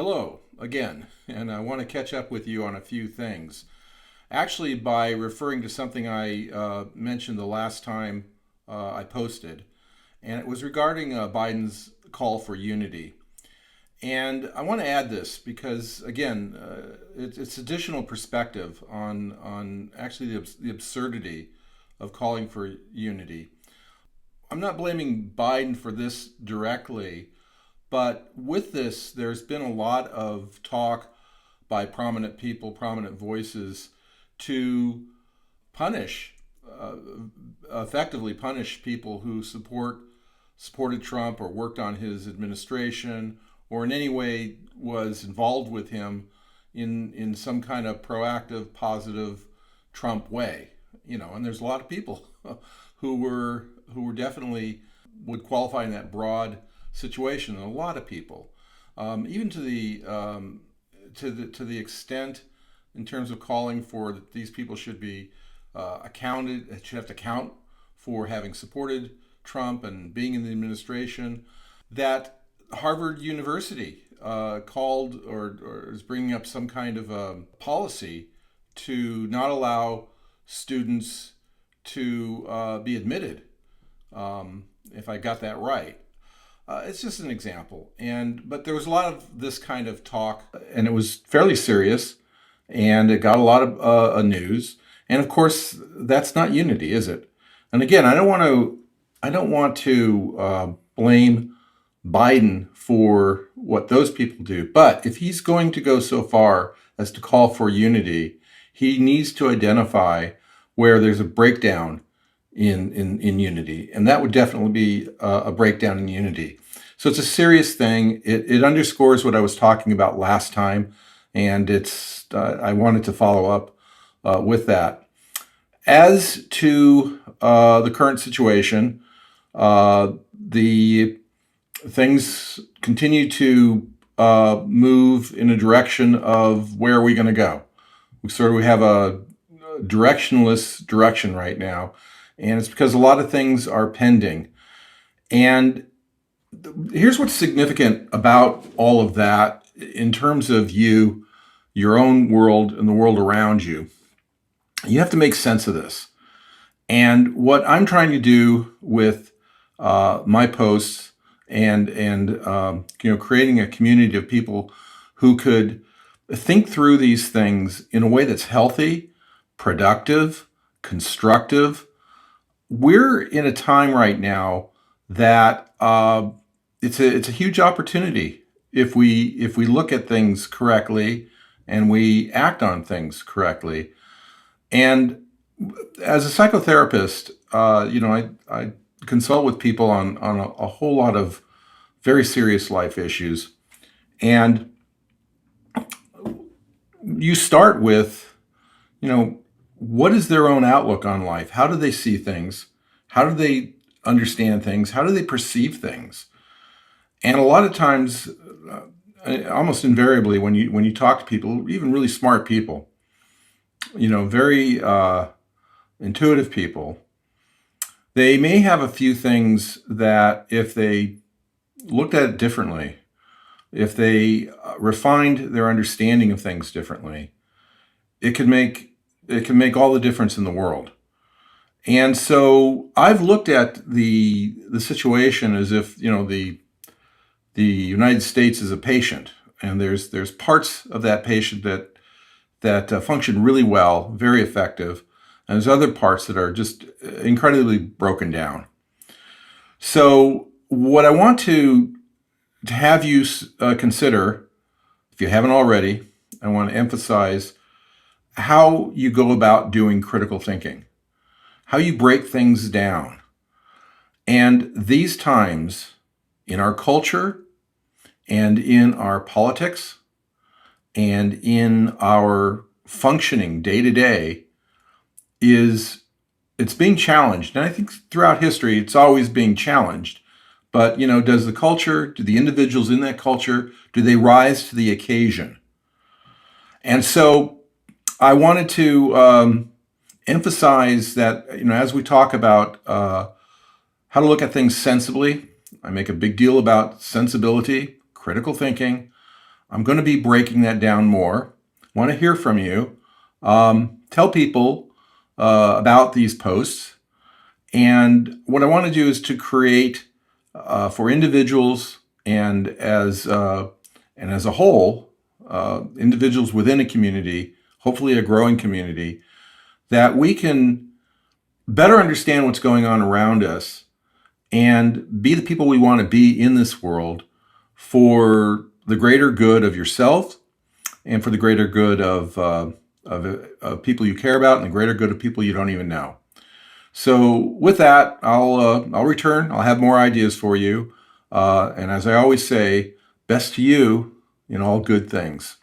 Hello again, and I want to catch up with you on a few things. Actually, by referring to something I mentioned the last time I posted, and it was regarding Biden's call for unity. And I want to add this because, again, it's additional perspective on actually the absurdity of calling for unity. I'm not blaming Biden for this directly, but with this, there's been a lot of talk by prominent people, prominent voices, to punish, uh, effectively punish people who supported Trump or worked on his administration or in any way was involved with him in some kind of proactive, positive Trump way. And there's a lot of people who were definitely would qualify in that broad situation. And a lot of people, even to the extent in terms of calling for that these people should be accounted, should have to account for having supported Trump and being in the administration. That Harvard University called or is bringing up some kind of a policy to not allow students to be admitted, if I got that right. It's just an example, but there was a lot of this kind of talk, and it was fairly serious, and it got a lot of news. And of course, that's not unity, is it? And again, I don't want to blame Biden for what those people do. But if he's going to go so far as to call for unity, he needs to identify where there's a breakdown in unity. And that would definitely be a breakdown in unity. So it's a serious thing. It underscores what I was talking about last time. And I wanted to follow up with that. As to the current situation, the things continue to move in a direction of where are we going to go. We have a directionless direction right now, and it's because a lot of things are pending. And here's what's significant about all of that in terms of your own world, and the world around you. You have to make sense of this. And what I'm trying to do with my posts and creating a community of people who could think through these things in a way that's healthy, productive, constructive. We're in a time right now that it's a huge opportunity if we look at things correctly and we act on things correctly. And as a psychotherapist, I consult with people on a whole lot of very serious life issues. And you start with, what is their own outlook on life? How do they see things? How do they understand things? How do they perceive things? And a lot of times, almost invariably, when you talk to people, even really smart people, very intuitive people, they may have a few things that if they looked at it differently, if they refined their understanding of things differently, it can make all the difference in the world. And so I've looked at the situation as if the United States is a patient, and there's parts of that patient that function really well, very effective, and there's other parts that are just incredibly broken down. So what I want to have you consider, if you haven't already, I want to emphasize how you go about doing critical thinking, how you break things down. And these times in our culture and in our politics and in our functioning day to day it's being challenged. And I think throughout history, it's always being challenged. But, does the culture, do the individuals in that culture, do they rise to the occasion? And so I wanted to emphasize that, as we talk about how to look at things sensibly, I make a big deal about sensibility, critical thinking. I'm going to be breaking that down more. Want to hear from you. Tell people about these posts. And what I want to do is to create for individuals and as a whole, individuals within a community, hopefully a growing community, that we can better understand what's going on around us and be the people we want to be in this world for the greater good of yourself and for the greater good of people you care about and the greater good of people you don't even know. So with that, I'll return. I'll have more ideas for you. And as I always say, best to you in all good things.